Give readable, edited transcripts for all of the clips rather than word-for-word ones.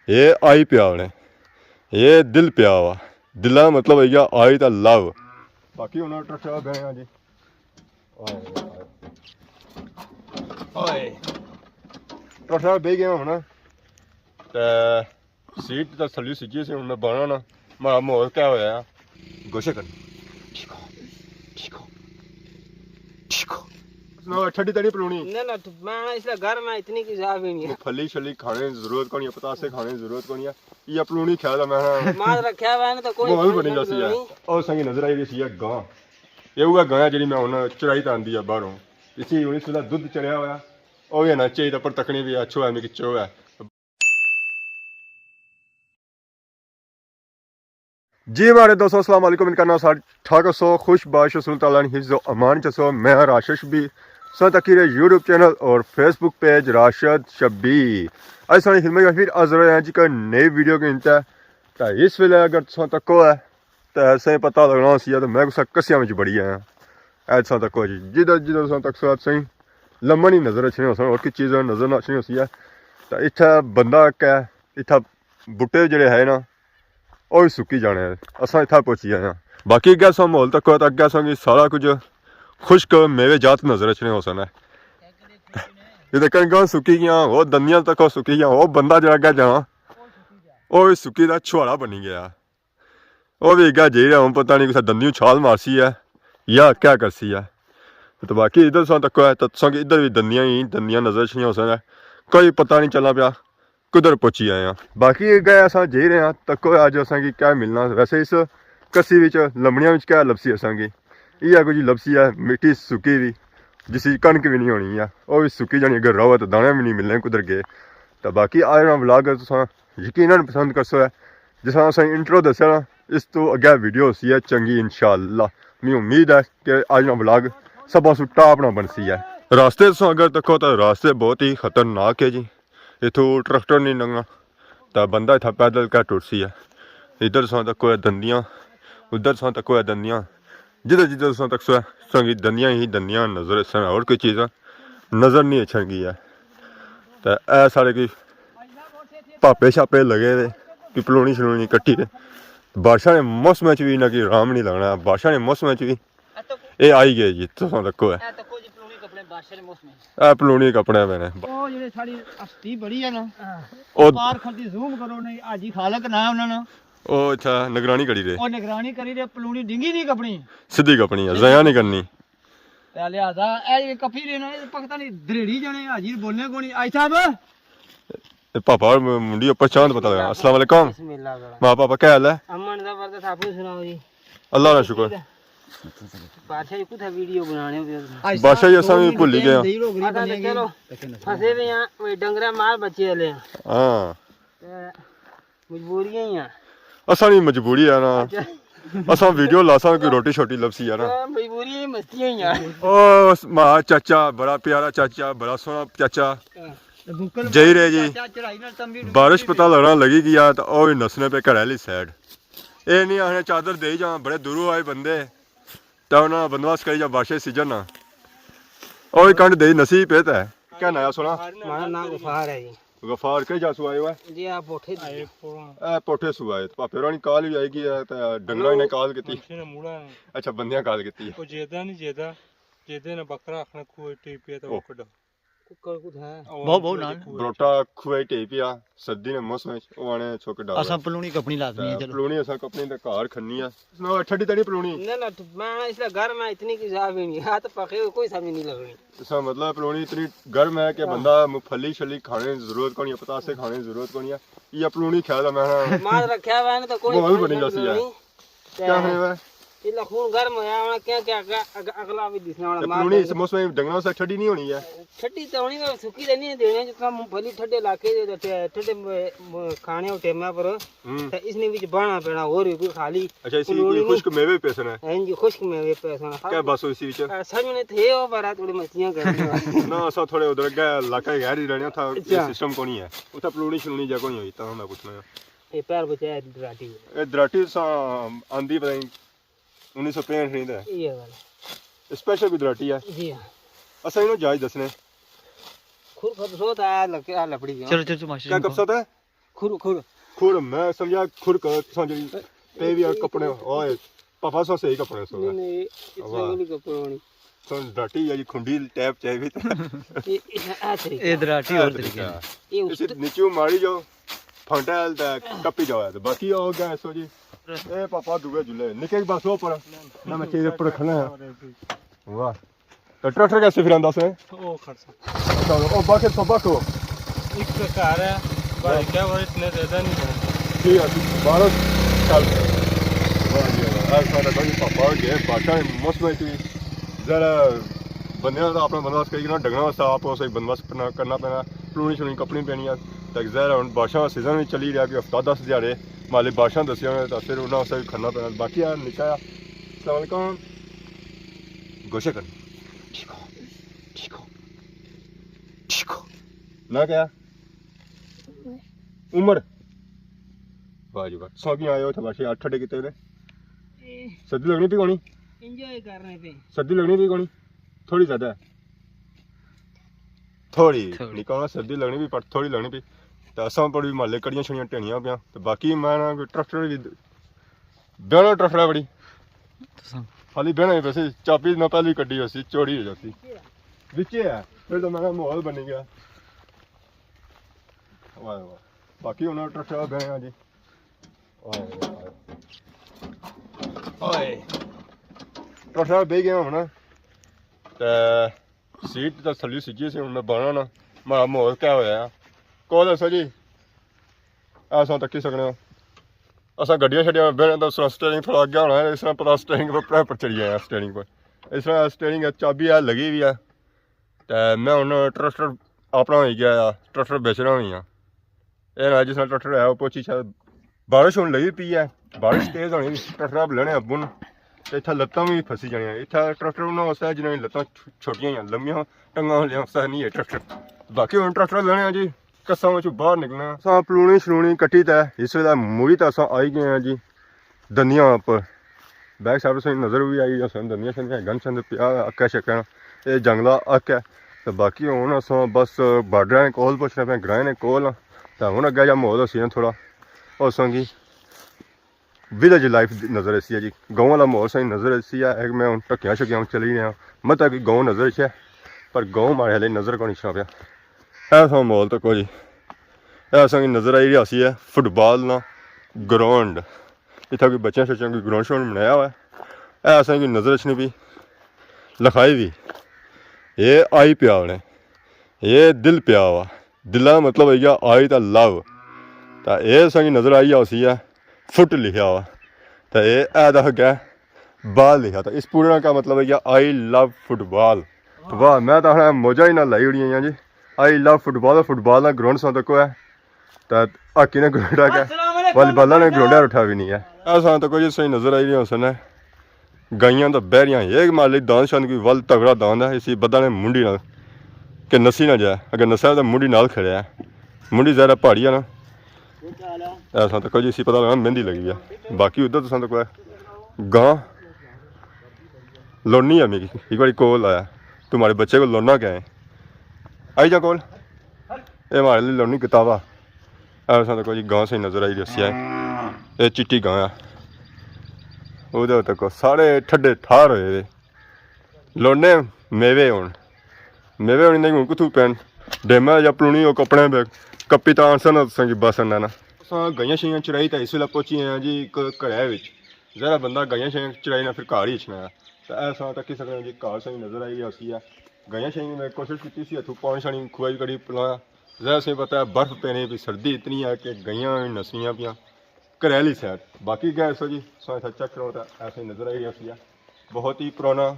ये आई पिया उन्हें, ये दिल पिया हुआ, दिल का मतलब है क्या आई दा लव। बाकी उन्हें ट्रक गए हैं जी। ओए ट्रक बह गए होना ते सीट तो थल्ली सीगी सी उन्हें बना ना माड़ा माहौल क्या होया गोशे कर ठीक हो ठीक हो ठीक हो ना ठंडी तड़ी पलूनी ना मैं इसलिए घर में इतनी की जा भी नहीं है। फली शली खाने की जरूरत को नहीं है, पतासे खाने की जरूरत को नहीं है। ये पलूनी ख्याल है मैं मार रखा हुआ है तो कोई माहौल बनी जैसी है। और संगी नजर आई सी है गां, ये वो गां जी मैं हुन चराई तो आंदी है बाहरों, इसी हुन इसदा दुध चढ़िया होया ओ ये ना चाहिए पर तकनी भी अच्छो है मैं किचो है। जी हमारे दोस्तों अस्सलाम वालेकुम, इनका नाम साठ ठाक सो खुश बाश ताला हिफ्ज़ अमान चसो। मैं राशिश भी सो तकीर यूट्यूब चैनल और फेसबुक पेज राशिद शब्बी आज सारी फिल्में फिर हाजिर हैं जी का नई वीडियो के इंता। तो इस वेले अगर तुम तको है तो ऐसे पता लगना सी तो मैं कुछ कसिया में बड़ी आया ऐद सा तको जी जिधर जिधर सो तक सो सही लम्बा नहीं नजर अच्छी हो और किस चीज़ नजर ना अच्छी हो सी है। तो इतना बंदा क्या इतना बूटे जड़े है ना ਉਹ ਸੁੱਕੀ ਜਾਣੇ ਅਸਾਂ ਇੱਥੇ ਪਹੁੰਚੀ ਆਏ ਹਾਂ। ਬਾਕੀ ਅੱਗੇ ਸੋ ਮਾਹੌਲ ਤੱਕ ਤਾਂ ਅੱਗੇ ਸੰਗੀ ਸਾਰਾ ਕੁਝ ਖੁਸ਼ਕ ਮੇਵੇ ਜਾਤ ਨਜ਼ਰ ਅਚਣੇ ਹੋ ਸਨ ਇਹ ਤੇ ਕਣਕਾਂ ਸੁੱਕੀ ਗਈਆਂ ਉਹ ਦੰਦੀਆਂ ਤੱਕ ਸੁੱਕੀ ਗਈਆਂ ਉਹ ਬੰਦਾ ਜਿਹੜਾ ਅੱਗੇ ਜਾਣਾ ਉਹ ਸੁੱਕੀ ਦਾ ਛੁਹਾਰਾ ਬਣੀ ਗਿਆ ਉਹ ਵੀ ਅੱਗੇ ਜਿਹੜਾ ਹੁਣ ਪਤਾ ਨਹੀਂ ਕਿਸੇ ਦੰਦੀਆਂ ਛਾਲ ਮਾਰਸੀ ਹੈ ਜਾਂ ਕਿਆ ਕਰਸੀ ਹੈ। तो बाकी इधर सो तक है तो संग इधर भी दंदियां नजर अचने हो सक कोई पता नहीं चला पाया कुधर पहुंची आए हैं। बाकी गए अस जी रहे हैं तको अज असा की क्या मिलना वैसे इस कस्सी लमड़िया क्या लपसी असा की यह कुछ लपसी है मिट्टी सुकी भी जिसकी कणक भी नहीं होनी है वह भी सुकी जानी अगर रहो तो दाने भी नहीं मिलने कुधर गए। तो बाकी आज व्लॉग यकीनन पसंद कर सो है जिस अस इंट्रो दसिया ना इस तो अगे वीडियो सी है चंगी इंशाअल्लाह। मैं उम्मीद है कि आज व्लॉग सब टॉप ना बनसी है। रास्ते से अगर देखो तो रास्ते बहुत ही खतरनाक है जी, इथों ट्रैक्टर नहीं लंघना तो बंदा इतना पैदल क्या टुरसी है। इधर सो तक है दंदियाँ उधर सो तक है दंदियाँ जिधर जिधर सो तक सो संगी दंदियाँ ही दंदियाँ नजर सन और कोई चीज़ नज़र नहीं अच्छा गई है। तो ऐ सारे की भापे छापे लगे थे कि पलूनी शलूनी कट्टी थे बारिशा ने मौसम भी ना कि आराम नहीं लगना बारिशा ने मौसम भी ये आई गए जी तो तको है पलूनी कपड़े मैंने निगरानी करी रहे निगरानी करी रहे पलूनी डिंगी नहीं कपनी सीधी कपनी है जया नहीं करनी लिहाजा ए कपी लेना पकता नहीं दरेड़ी जाने हाजिर बोलने को नहीं आई साहब पापा मुंडी ऊपर चांद पता लगा। अस्सलाम वालेकुम माँ पापा क्या हाल है? अमन जबरदस्त आप सुनाओ जी। अल्लाह का शुक्र। बादशाह जी कुछ वीडियो बनाने बादशाह जी असा भी भूल ही गया चलो फंसे भी यहाँ वही डंगरा मार बच्चे वाले हाँ मजबूरियां ही हैं असा नहीं मजबूरी है ना असा वीडियो लासा की रोटी छोटी लपसी है ना मजबूरी ही मस्तियां ही हैं। ओ मां चाचा बड़ा प्यारा चाचा बड़ा सोना चाचा जय रे जी बारिश पता लगना लगी कि यार तो नसने पे घर वाली साइड ये नहीं आने चादर दे जा बड़े दूरों आए बंदे तो उन्होंने बंदोबस्त करी जा बारिश सीजन ना और कंड दे नसीब पे है क्या नया सुना हमारा नाम गफार है जी। गफार के जा सुआए हुआ जी आप पोठे पोठे सुआए तो पापे रानी काल भी आएगी तो डंगरा ने काल की अच्छा बंदियां काल की ओ जेदा नहीं जेदा जेदे ने बकरा आखना कोई टीपे तो कड कुकर कुछ है बहुत नान बरोटा खुआई टेपिया सर्दी ने मौसम में ओने छोके डाल असा पलूनी कपनी लाजमी है। चलो पलूनी असा कपनी दा कार खन्नी है ना ठंडी तड़ी पलूनी ना मैं इसलिए घर में इतनी की जा भी नहीं हाथ पके कोई समझ नहीं लगनी इसका मतलब पलूनी इतनी गर्म है कि बंदा मूंगफली शली खाने की जरूरत को नहीं है पतासे खाने की जरूरत को नहीं है। ये पलूनी ख्याल है मैं मार रखा हुआ है तो कोई माहौल बनी जैसी है क्या है वह ये खून गर्म होया होना क्या क्या अगला भी दिसना वाला मार पलूनी इस मौसम में डंगरों से ठंडी नहीं होनी है ठंडी तो होनी है सूखी तो नहीं देने जितना मूंगफली ठंडे लाके ठंडे खाने और टेमा पर तो इसने भी बाना पेना और भी खाली अच्छा इसी कोई खुश्क मेवे पेसन है हां जी खुश्क मेवे पेसन क्या बस इसी विच सच में थे वो बारा थोड़ी मछलियां करनी ना ऐसा थोड़े उधर गया इलाका गैर ही रहने था ये सिस्टम को नहीं है उधर पलूनी शलूनी जगह नहीं हुई तो मैं पूछना ये पैर बचाया दराटी ए दराटी सा आंधी पता नहीं 1965 नहीं था ये वाला स्पेशल भी दराटी है जी हां असा इनो जायज दसने खुर खबसोत आया लके लपड़ी चलो चलो माशा क्या कबसत है खुर खुर खुर मैं समझा खुर का समझ पे भी यार कपड़े ओए पापा सो सही कपड़े सो नहीं इतना गोली कपड़े होनी तो डटी या जी खुंडी टैप चाहिए ये आ तरीका ये दराटी और तरीके ये इसे नीचे मारी जाओ फंटाल दा कपी जाओ तो बाकी हो गया सो जी ए पापा दुगे झूले निके बस हो पर ना मैं चीज ऊपर खना है वाह तो ट्रैक्टर कैसे फिर आंदा से ओ खर्च चलो ओ बाकी सब बाको एक प्रकार है भाई क्या वो इतने ज्यादा नहीं है ठीक है 12 साल वाह जी आज सारा भाई पापा के बाटा मौसम है जरा बंदे का अपना बंदोबस्त करी ना डंगना वास्ते आप सही बंदोबस्त करना पैना प्लूनी शुनी कपनी पैनी है तो जरा हम बादशाह सीजन भी चली रहा कि हफ्ता 10 दिहाड़े माले बादशाह दसिया होने तो फिर उन्होंने वास्ते भी करना पैना बाकी यार निका अस्सलाम वालेकुम गोशे कर ना क्या उम्र वाह जी वाह सौ की आए हो थे बादशाह 8 ठंडे कितने सर्दी लगनी पी कोनी एंजॉय करने पे सर्दी लगनी भी कोनी थोड़ी ज्यादा है थोड़ी निकाला सर्दी लगनी भी पर थोड़ी लगनी भी तो असां पर भी माले कड़ियां छड़ियां टेनियां पियां तो बाकी मैं ना ट्रैक्टर भी बेना ट्रैक्टर बड़ी खाली बेना वैसे चाबी ना पहली कड्डी होसी चोरी हो जाती बिचे है फिर तो मेरा माहौल बन गया वाह वाह बाकी उन्होंने ट्रैक्टर गए हैं जी ओए ट्रैक्टर बह गया हूँ तो सीट तो थली सीजी से मैं बना ना माड़ा माहौल क्या होया को दसो जी असां तक्की सकने हो असां गड्डियां छड्डियां बहने तो स्टेयरिंग थोड़ा अगे होना है इस तरह पता स्टेयरिंग पर चढ़ी आया स्टेयरिंग पर इस तरह स्टेयरिंग चाबी है लगी हुई है तो मैं हूँ ट्रैक्टर अपना हो गया ट्रैक्टर बेचना हुई हाँ ये ना जिस ट्रैक्टर है वो पोची शायद बारिश होने लगी पी है बारिश तेज होनी ट्रैक्टर लेने अब्बू ने तो इतना लत्तां भी फसी जानियां इतना ट्रैक्टर उन्होंने वास्ते जिन्हें लत्तां छोटियां लम्मियां टंगां वाले वास्ते नहीं है ट्रैक्टर बाकी हम ट्रैक्टर लेने जी कस्सां विचों बाहर निकलना असां पलूनी शलूनी कट्टी ते इस वेले मूड़ी तो असां आई गए हैं जी दंदियां उप्पर बैक साइड से नज़र भी आई असां दंदियां शंदियां गन शंद पिया अक्का शक्का ये जंगला अक्क है तो बाकी हुण असां बस बार्डर कोल पुछने पे ग्राएं ने कोल तो हुण अग्गे जा माहौल असी थोड़ा असां गी विलेज लाइफ नज़र ऐसी है जी गाँव वाला माहौल सही नज़र ऐसी है मैं हूँ ढक्कियां शक्कियां चली रहा मत कि गाँव नज़र है पर गाँव मारे हाले नज़र को नहीं छा पाया ऐसा माहौल तो कोई ऐसा की नज़र आई रही है फुटबॉल ना ग्राउंड इतना कोई बच्चों शच्चों की ग्राउंड श्राउंड बनाया हुआ है ऐसा की नज़र अच्छी भी लिखाई भी ये आई पिया उन्हें ये दिल पिया हुआ दिल का मतलब है गया आई तो लव तो ये ऐसा की नज़र आई उसी है फुट लिखा हुआ तो ये है बाल लिखा तो इस पूरे का मतलब है कि आई लव फुटबॉल वाह मैं तो मौजा ही ना लाई उड़ी जी आई लव फुटबॉल फुटबॉल का ग्राउंड सौ तक है तो हॉकी ने ग्राउंड है वॉलीबॉल ने ग्राउंड उठा भी नहीं है ऐसा तो कोई सही नज़र आई रही उसने गाइयां तो बह रही ये माली दान शान कोई वल तगड़ा दान है इसी बदा ने मुंडी ना कि नसी ना जाए अगर नसा तो मुंडी नाल खड़े है मुंडी ज़्यादा पहाड़ी है ना ऐसा तो कोई इसी पता लगा मेहंदी लगी है बाकी उधर तो कोई गां लोनी है मेरी एक बार कोल आया तुम्हारे बच्चे को लोना क्या है आई जा कोल ये हमारे लिए लोनी किताबा ऐसा तो कोई गां से नज़र आई रही है ये चिट्टी गां है उधर तक सारे ठंडे ठार होए लोने मेवे होने नहीं हूँ कुथू पैन डेमा या पलूनी हो कपड़े पे कप्पी तो आंसर संगी बस ना गाइयां शाइयां चराई तो इस वेले पहुंची हैं जी घरै जरा बंदा गाइयां शाइयां चराई ना फिर घर ही छना तो ऐसा तक्की सकते जी घर सही नज़र आई उसी है गाइयां शाइयां मैं कोशिश की सी हथों पानी शानी खुआई कड़ी पिलाया जरा से पता है बर्फ पैने भी सर्दी इतनी है कि गाइयां नसनियां पियाँ घरैली सैड बाकी गए सो जी सो चेक करो तो ऐसे ही नज़र आई उसी है बहुत ही पुराना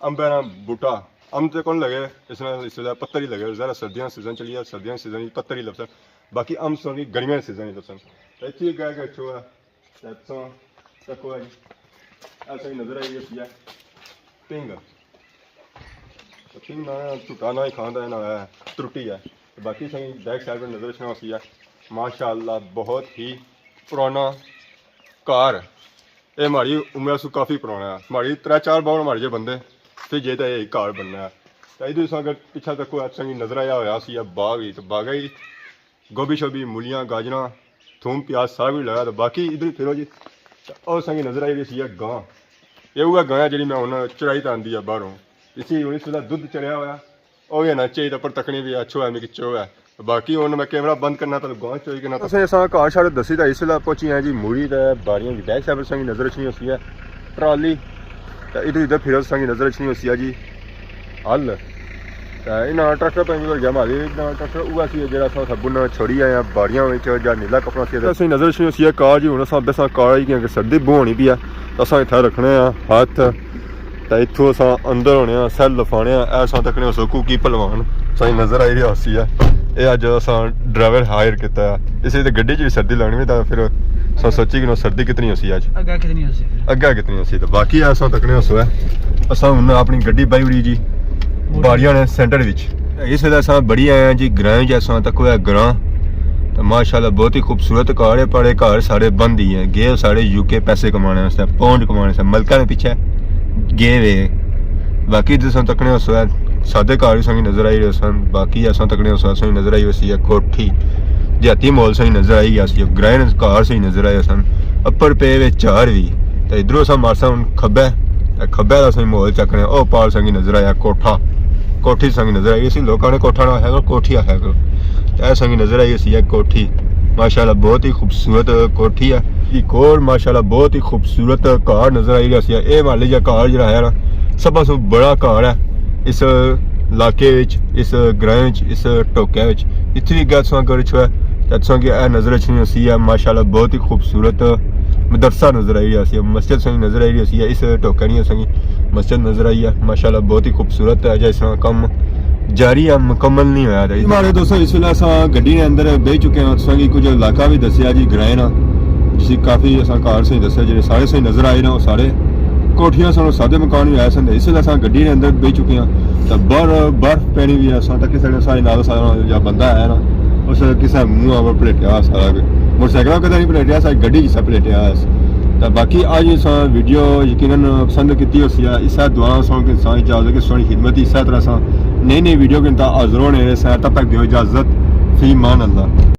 अंबे ना बूटा अम्ब तो कौन लगे इस वेले पत्तर ही लगे जरा सर्दियों सीजन चली है सर्दियों सीजन पत्तर ही लपसन बाकी अम्ब सोनी गर्मियों सीजन ही लपसन इतनी गए गए छो तको है ऐसा ही नज़र आई है पिंग पिंग ना झूठा ना ही खाना ना है त्रुटि है बाकी सही बैक साइड पर नज़र रखना होती है माशाअल्लाह बहुत ही पुराना कार ये हमारी उम्र से काफ़ी पुराना है हमारी 3-4 बार हमारे जो बंदे फिर जे तो यही कार बनना है तो इधर अगर पिछा तक कोई अच्छा नज़र आया हुआ सी बाग ही तो बागा ही गोभी शोभी मूलियाँ गाजरा थूम प्याज साग भी लगा। तो बाकी इधर फिरो जी और संगी नजर आई रही है गां। ये हुआ गां जी मैं हूँ चढ़ाई तो आँदी है बाहरों इसी हूँ इस वे दुध चढ़िया हुआ वो भी ना चाहिए पर तकनी भी अच्छो है मिगी चो है। बाकी हूँ मैं कैमरा बंद करना तो गां चोई करना असा घर शारे दसी तो इस वे पहुंची हैं जी मूड़ी तो बारियों की बैक साइड संगी नजर अच्छी होती है ट्राली तो इधर इधर फिर संगी नजर अच्छी होती है जी हल इन्हें ट्रैक्टर पर भी गया माली ट्रैक्टर वह सी जो सबुन छोड़ी आए बाड़ियों या नीला कपड़ा सी असं नजर अच्छी सी कार जी हूँ अस बेसा कार ही क्योंकि सर्दी बुहानी भी है तो अस इतना रखने हाथ तो इतों अस अंदर होने सैल लफाने ऐसा तकने उस कुकी भलवान सही नजर आई रही हासी है ये अज अस ड्राइवर हायर किया इस गड्डी च भी सर्दी लगनी तो फिर सोची कि सर्दी कितनी होसी अज अग्गे कितनी होसी तो बाकी अस तकने उस अस हूँ अपनी गड्डी बाई उड़ी जी बाड़ियां ने सेंटर विच इस वे अस बड़ी आए हैं जी ग्रां च अस तक होया ग्रां तो माशाल्लाह बहुत ही खूबसूरत घर है पर घर सारे बंद ही हैं गे सारे यूके पैसे कमाने वास्ते पाउंड कमाने से मलका ने पीछे गे वे बाकी जिस तकने उस सादे घर भी संगी नजर आई रहे सन बाकी अस तकने उस नजर आई वैसी कोठी देहाती मॉल सही नजर आई गया ग्रां घर सही नजर आए सन अपर पे वे चार भी तो इधरों अस मारसा हूँ खब्बे खब्बे का सही माहौल चकने ओ पाल संगी नजर आया कोठा कोठी संगी नजर आई इसी लोगों ने कोठा ना है कोठी है तो संगी नजर आई इसी कोठी माशाल्लाह बहुत ही खूबसूरत कोठी है एक और माशाल्लाह बहुत ही खूबसूरत घर नजर आई रही है ये माली घर जो है ना सब तो बड़ा घर है इस इलाके इस ग्रां इस टोके इतनी भी गैस अगर छो है नजर अच्छी सी है माशाल्लाह बहुत ही खूबसूरत मदरसा नजर आई रही है मस्जिद संगी नजर आई रही है इस टोके नहीं संगी मस्जिद नजर आई है माशाल्लाह बहुत ही खूबसूरत है जैसा कम जारी है मुकम्मल नहीं होया हमारे दोस्तों इस वे अस गड्डी ने अंदर बह चुके हैं संगी कुछ इलाका भी दसिया जी ग्रां ना जिस काफ़ी अस घर सही दसिया जो सारे सही नजर आए ना वो सारे कोठियां सन सादे मकान भी आए सन इस वे अस गड्डी ने अंदर बह चुके हैं तो बर्फ पैनी भी अस तक सारे नाल या बंदा है ना उस किसी मूँह पर पलेटिया सारा मोटरसाइकिल कदा नहीं पलेटिया सारी गड्डी जिस पलेटिया तो बाकी अज इस वीडियो यकीनन पसंद की उस इस दुआ सुन के इंसान इजाजत कि सोनी खिदमत इस तरह नई नई वीडियो के हाजिर होने तब तक दो इजाजत फी मान अल्लाह।